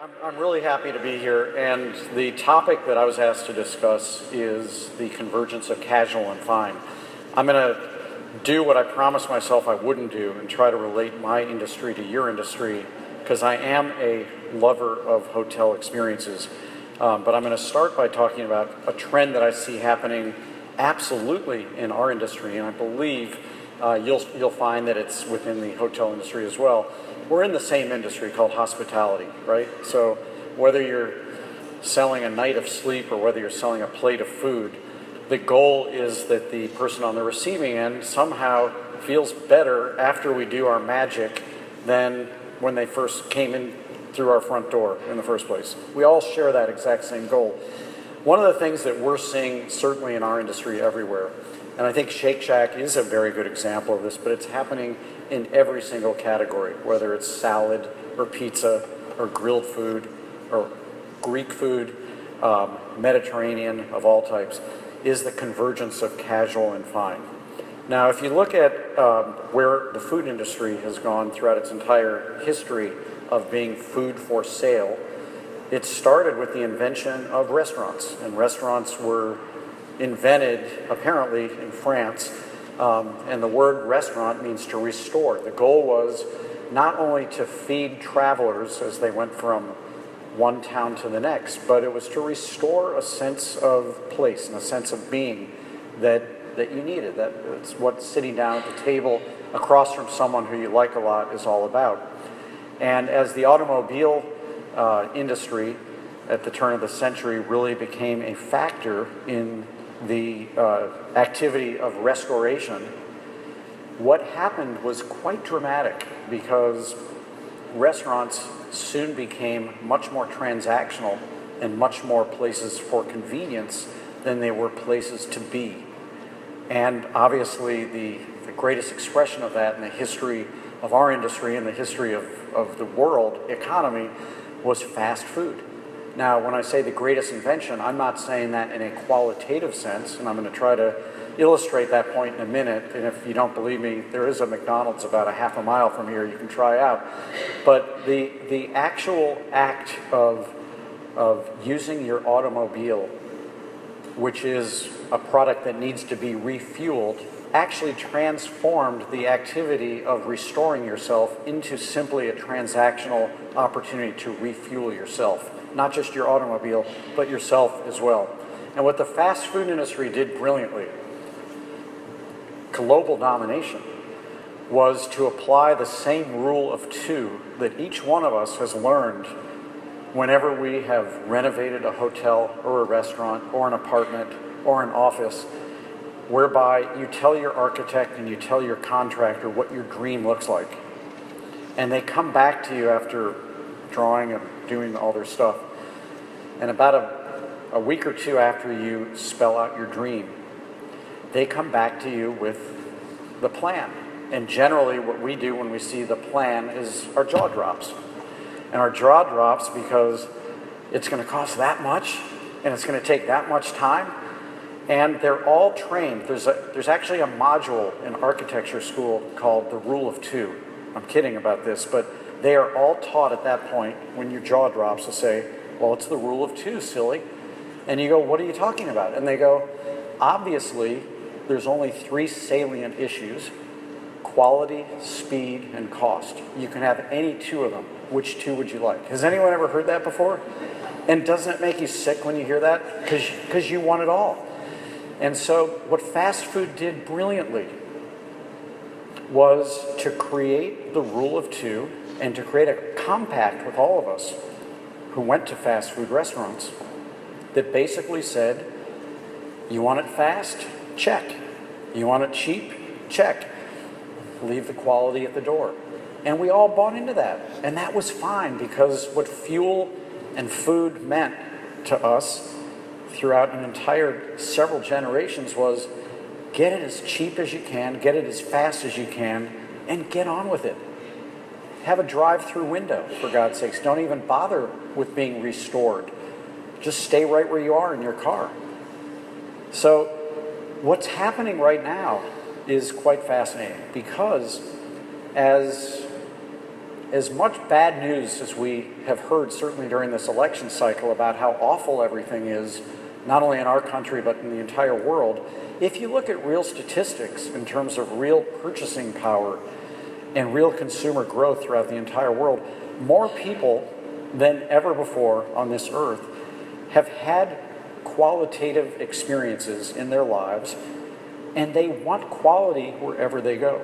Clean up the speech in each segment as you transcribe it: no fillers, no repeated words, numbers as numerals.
I'm really happy to be here, and the topic that I was asked to discuss is the convergence of casual and fine. I'm going to do what I promised myself I wouldn't do and try to relate my industry to your industry, because I am a lover of hotel experiences. But I'm going to start by talking about a trend that I see happening absolutely in our industry, and I believe you'll find that it's within the hotel industry as well. We're in the same industry called hospitality, right? So whether you're selling a night of sleep or whether you're selling a plate of food, the goal is that the person on the receiving end somehow feels better after we do our magic than when they first came in through our front door in the first place. We all share that exact same goal. One of the things that we're seeing certainly in our industry everywhere, and I think Shake Shack is a very good example of this, but it's happening in every single category, whether it's salad or pizza or grilled food or Greek food, Mediterranean of all types, is the convergence of casual and fine. Now, if you look at where the food industry has gone throughout its entire history of being food for sale, it started with the invention of restaurants, and restaurants were invented apparently in France, and the word restaurant means to restore. The goal was not only to feed travelers as they went from one town to the next, but it was to restore a sense of place and a sense of being that you needed. That's what sitting down at the table across from someone who you like a lot is all about. And as the automobile industry at the turn of the century really became a factor in the activity of restoration, what happened was quite dramatic, because restaurants soon became much more transactional and much more places for convenience than they were places to be. And obviously the greatest expression of that in the history of our industry and the history of the world economy was fast food. Now, when I say the greatest invention, I'm not saying that in a qualitative sense, and I'm going to try to illustrate that point in a minute. And if you don't believe me, there is a McDonald's about a half a mile from here you can try out. But the actual act of using your automobile, which is a product that needs to be refueled, actually transformed the activity of restoring yourself into simply a transactional opportunity to refuel yourself. Not just your automobile, but yourself as well. And what the fast food industry did brilliantly, global domination, was to apply the same rule of two that each one of us has learned whenever we have renovated a hotel or a restaurant or an apartment or an office, whereby you tell your architect and you tell your contractor what your dream looks like. And they come back to you after drawing and doing all their stuff. And about a week or two after you spell out your dream, they come back to you with the plan. And generally what we do when we see the plan is our jaw drops. And our jaw drops because it's going to cost that much and it's going to take that much time. And they're all trained. There's actually a module in architecture school called the Rule of Two. I'm kidding about this, but they are all taught at that point when your jaw drops to say, well, it's the rule of two, silly. And you go, what are you talking about? And they go, obviously, there's only three salient issues: quality, speed, and cost. You can have any two of them. Which two would you like? Has anyone ever heard that before? And doesn't it make you sick when you hear that? Because you want it all. And so what fast food did brilliantly was to create the rule of two and to create a compact with all of us who went to fast food restaurants that basically said, you want it fast? Check. You want it cheap? Check. Leave the quality at the door. And we all bought into that. And that was fine, because what fuel and food meant to us throughout an entire several generations was get it as cheap as you can, get it as fast as you can, and get on with it. Have a drive-through window, for God's sakes. Don't even bother with being restored. Just stay right where you are in your car. So what's happening right now is quite fascinating, because as as much bad news as we have heard, certainly during this election cycle, about how awful everything is, not only in our country but in the entire world, if you look at real statistics in terms of real purchasing power and real consumer growth throughout the entire world, more people than ever before on this earth have had qualitative experiences in their lives, and they want quality wherever they go.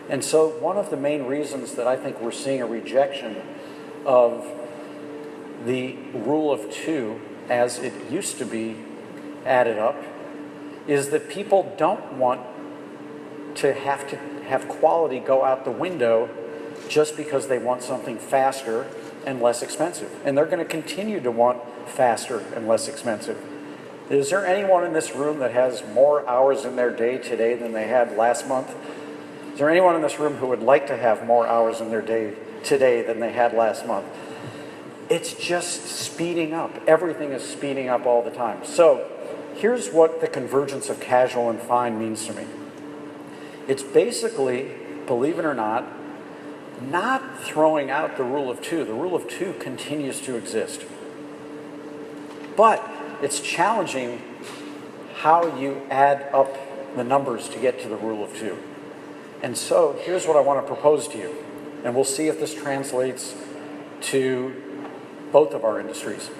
And so one of the main reasons that I think we're seeing a rejection of the rule of two as it used to be added up is that people don't want to have quality go out the window just because they want something faster and less expensive. And they're going to continue to want faster and less expensive. Is there anyone in this room that has more hours in their day today than they had last month? Is there anyone in this room who would like to have more hours in their day today than they had last month? It's just speeding up. Everything is speeding up all the time. So here's what the convergence of casual and fine means to me. It's basically, believe it or not throwing out the rule of two. The rule of two continues to exist. But it's challenging how you add up the numbers to get to the rule of two. And so here's what I want to propose to you, and we'll see if this translates to both of our industries.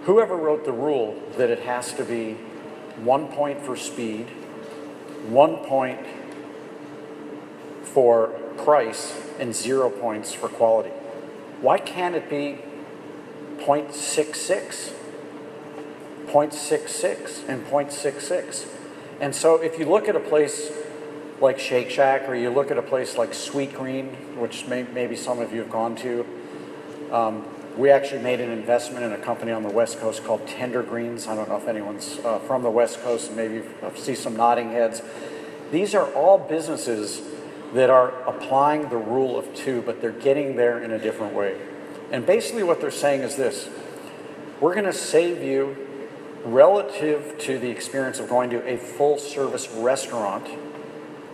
Whoever wrote the rule that it has to be 1 point for speed, 1 point for price, and 0 points for quality? Why can't it be 0.66, 0.66, and 0.66? And so if you look at a place like Shake Shack, or you look at a place like Sweet Green, which maybe some of you have gone to, we actually made an investment in a company on the West Coast called Tender Greens. I don't know if anyone's from the West Coast, and maybe I see some nodding heads. These are all businesses that are applying the rule of two, but they're getting there in a different way. And basically what they're saying is this: we're going to save you, relative to the experience of going to a full-service restaurant,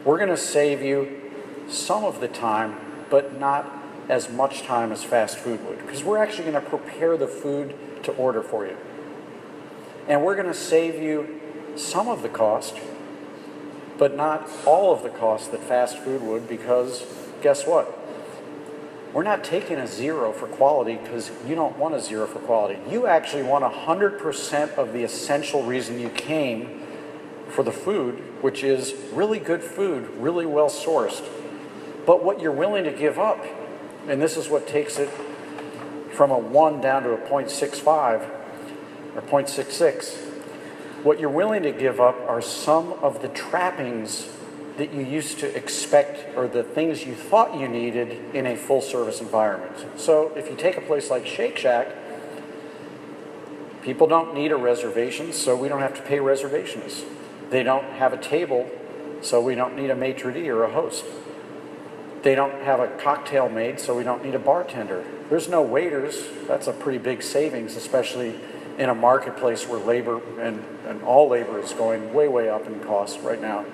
we're going to save you some of the time, but not as much time as fast food would, because we're actually going to prepare the food to order for you. And we're going to save you some of the cost, but not all of the cost that fast food would, because guess what? We're not taking a 0 for quality because you don't want a 0 for quality. You actually want 100% of the essential reason you came for the food, which is really good food, really well sourced. But what you're willing to give up, and this is what takes it from a 1 down to a 0.65 or 0.66, what you're willing to give up are some of the trappings that you used to expect, or the things you thought you needed in a full-service environment. So if you take a place like Shake Shack, people don't need a reservation, so we don't have to pay reservations. They don't have a table, so we don't need a maitre d' or a host. They don't have a cocktail made, so we don't need a bartender. There's no waiters. That's a pretty big savings, especially in a marketplace where labor and all labor is going way, way up in cost right now.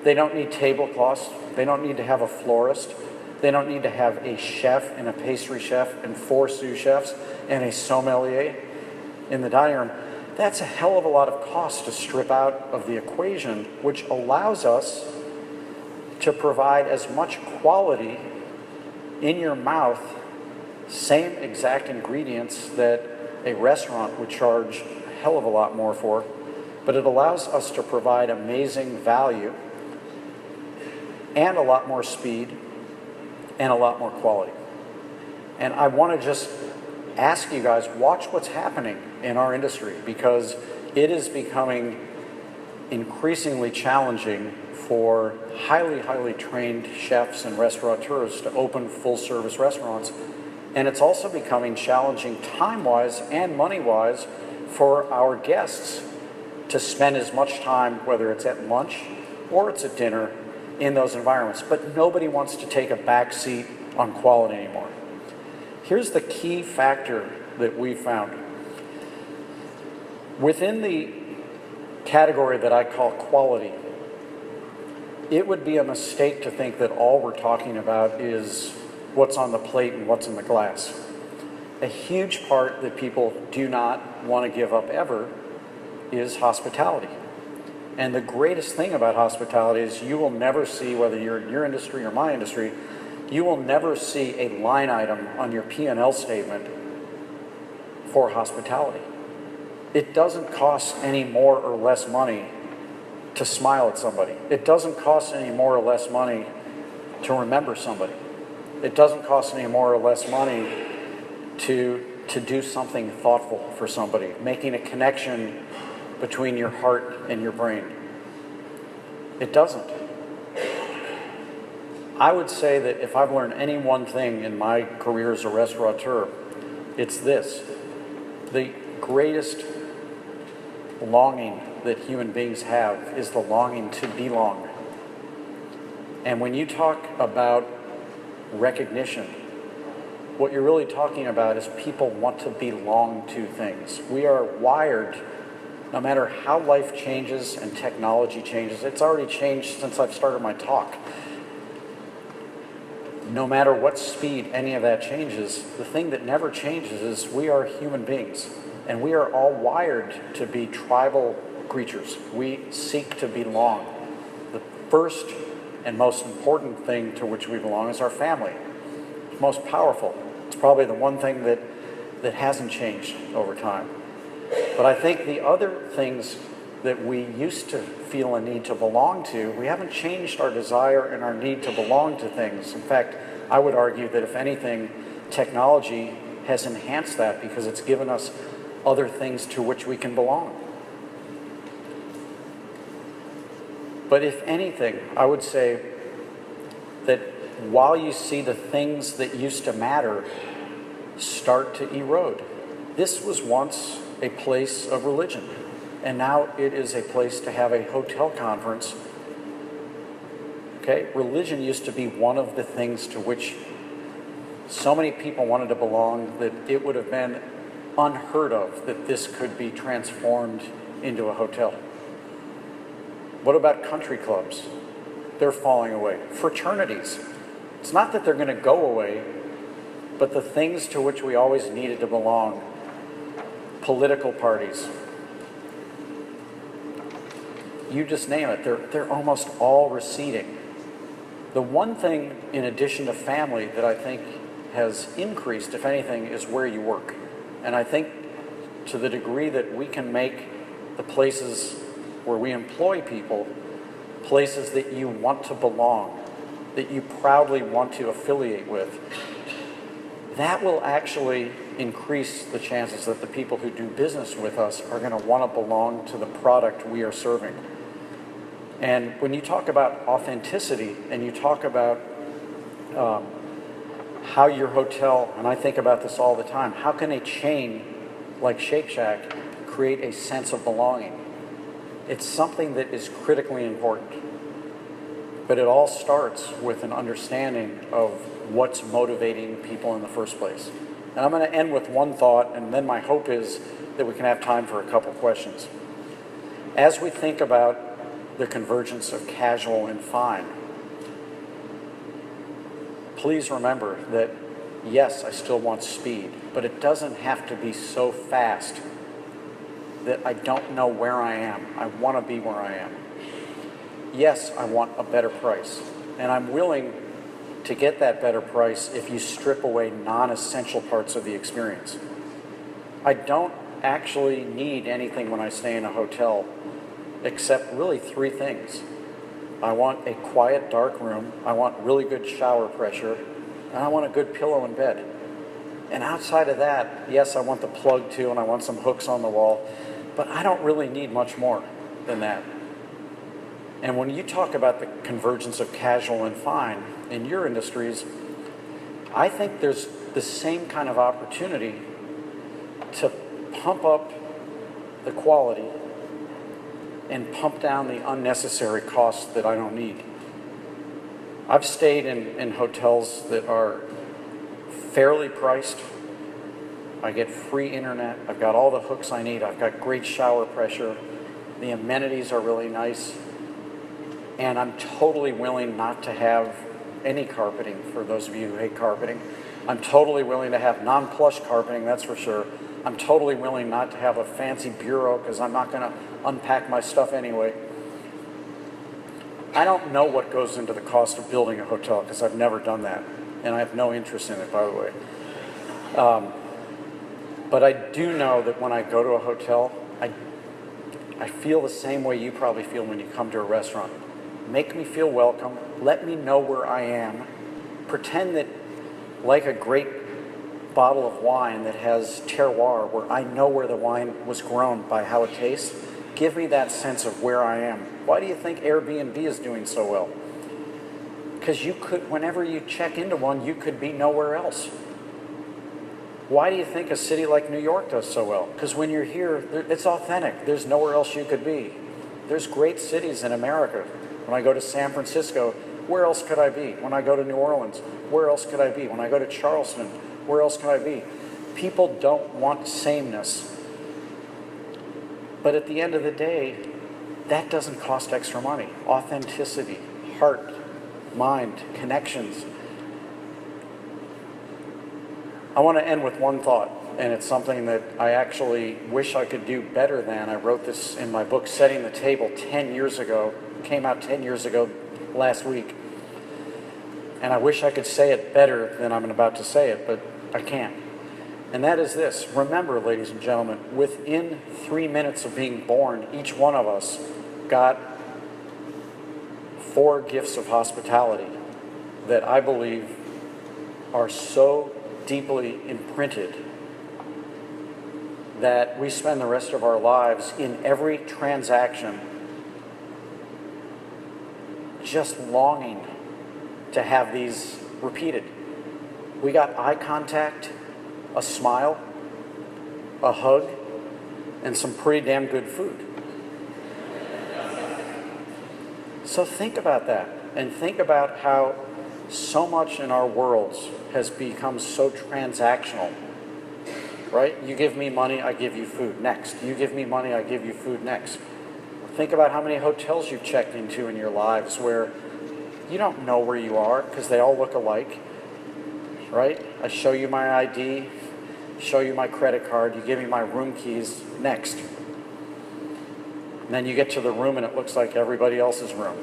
They don't need tablecloths. They don't need to have a florist. They don't need to have a chef and a pastry chef and 4 sous chefs and a sommelier in the dining room. That's a hell of a lot of cost to strip out of the equation, which allows us to provide as much quality in your mouth, same exact ingredients that a restaurant would charge a hell of a lot more for, but it allows us to provide amazing value and a lot more speed and a lot more quality. And I want to just ask you guys, watch what's happening in our industry, because it is becoming increasingly challenging for highly, highly trained chefs and restaurateurs to open full-service restaurants. And it's also becoming challenging time-wise and money-wise for our guests to spend as much time, whether it's at lunch or it's at dinner, in those environments. But nobody wants to take a back seat on quality anymore. Here's the key factor that we found. Within the category that I call quality, it would be a mistake to think that all we're talking about is what's on the plate and what's in the glass. A huge part that people do not want to give up ever is hospitality. And the greatest thing about hospitality is you will never see, whether you're in your industry or my industry, you will never see a line item on your P&L statement for hospitality. It doesn't cost any more or less money to smile at somebody. It doesn't cost any more or less money to remember somebody. It doesn't cost any more or less money to do something thoughtful for somebody, making a connection between your heart and your brain. It doesn't. I would say that if I've learned any one thing in my career as a restaurateur, it's this. The greatest longing that human beings have is the longing to belong. And when you talk about recognition, what you're really talking about is people want to belong to things. We are wired, no matter how life changes and technology changes, it's already changed since I've started my talk. No matter what speed any of that changes, the thing that never changes is we are human beings. And we are all wired to be tribal creatures. We seek to belong. The first and most important thing to which we belong is our family. It's most powerful. It's probably the one thing that hasn't changed over time. But I think the other things that we used to feel a need to belong to, we haven't changed our desire and our need to belong to things. In fact, I would argue that if anything, technology has enhanced that because it's given us other things to which we can belong. But if anything, I would say that while you see the things that used to matter start to erode, this was once a place of religion, and now it is a place to have a hotel conference. Okay? Religion used to be one of the things to which so many people wanted to belong that it would have been unheard of that this could be transformed into a hotel. What about country clubs? They're falling away. Fraternities. It's not that they're going to go away, but the things to which we always needed to belong, political parties, you just name it, they're almost all receding. The one thing, in addition to family, that I think has increased, if anything, is where you work. And I think to the degree that we can make the places where we employ people places that you want to belong, that you proudly want to affiliate with, that will actually increase the chances that the people who do business with us are going to want to belong to the product we are serving. And when you talk about authenticity and you talk about how your hotel, and I think about this all the time, how can a chain like Shake Shack create a sense of belonging? It's something that is critically important. But it all starts with an understanding of what's motivating people in the first place. And I'm going to end with one thought, and then my hope is that we can have time for a couple questions. As we think about the convergence of casual and fine, please remember that, yes, I still want speed, but it doesn't have to be so fast that I don't know where I am. I want to be where I am. Yes, I want a better price, and I'm willing to get that better price if you strip away non-essential parts of the experience. I don't actually need anything when I stay in a hotel except really three things. I want a quiet, dark room, I want really good shower pressure, and I want a good pillow in bed. And outside of that, yes, I want the plug too, and I want some hooks on the wall, but I don't really need much more than that. And when you talk about the convergence of casual and fine in your industries, I think there's the same kind of opportunity to pump up the quality and pump down the unnecessary costs that I don't need. I've stayed in hotels that are fairly priced. I get free internet. I've got all the hooks I need. I've got great shower pressure. The amenities are really nice. And I'm totally willing not to have any carpeting, for those of you who hate carpeting. I'm totally willing to have non-plush carpeting, that's for sure. I'm totally willing not to have a fancy bureau because I'm not going to unpack my stuff anyway. I don't know what goes into the cost of building a hotel because I've never done that, and I have no interest in it, by the way. But I do know that when I go to a hotel, I feel the same way you probably feel when you come to a restaurant. Make me feel welcome. Let me know where I am. Pretend that, like a great bottle of wine that has terroir, where I know where the wine was grown by how it tastes, give me that sense of where I am. Why do you think Airbnb is doing so well? Because you could, whenever you check into one, you could be nowhere else. Why do you think a city like New York does so well? Because when you're here, it's authentic. There's nowhere else you could be. There's great cities in America. When I go to San Francisco, where else could I be? When I go to New Orleans, where else could I be? When I go to Charleston, where else could I be? People don't want sameness. But at the end of the day, that doesn't cost extra money. Authenticity, heart, mind, connections. I want to end with one thought, and it's something that I actually wish I could do better than. I wrote this in my book, Setting the Table, 10 years ago. It came out 10 years ago last week. And I wish I could say it better than I'm about to say it, but I can't. And that is this. Remember, ladies and gentlemen, within 3 minutes of being born, each one of us got 4 gifts of hospitality that I believe are so deeply imprinted that we spend the rest of our lives in every transaction just longing to have these repeated. We got eye contact, a smile, a hug, and some pretty damn good food. So think about that, and think about how so much in our worlds has become so transactional, right? You give me money, I give you food. Next. You give me money, I give you food. Next. Think about how many hotels you've checked into in your lives where you don't know where you are because they all look alike, right? I show you my ID, show you my credit card, you give me my room keys. Next. And then you get to the room and it looks like everybody else's room.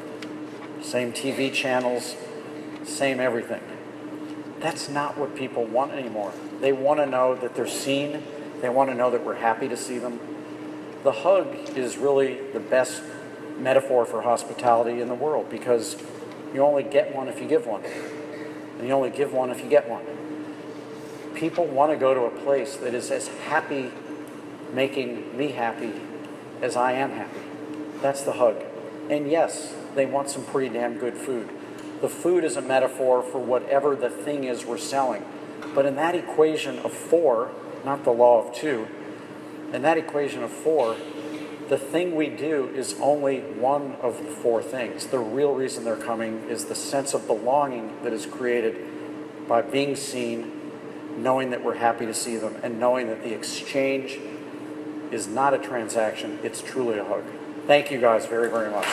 Same TV channels, same everything. That's not what people want anymore. They want to know that they're seen. They want to know that we're happy to see them. The hug is really the best metaphor for hospitality in the world because you only get one if you give one. And you only give one if you get one. People want to go to a place that is as happy making me happy as I am happy. That's the hug. And yes, they want some pretty damn good food. The food is a metaphor for whatever the thing is we're selling. But in that equation of 4, not the law of 2, in that equation of 4, the thing we do is only one of the 4 things. The real reason they're coming is the sense of belonging that is created by being seen, knowing that we're happy to see them, and knowing that the exchange is not a transaction, it's truly a hug. Thank you guys very, very much.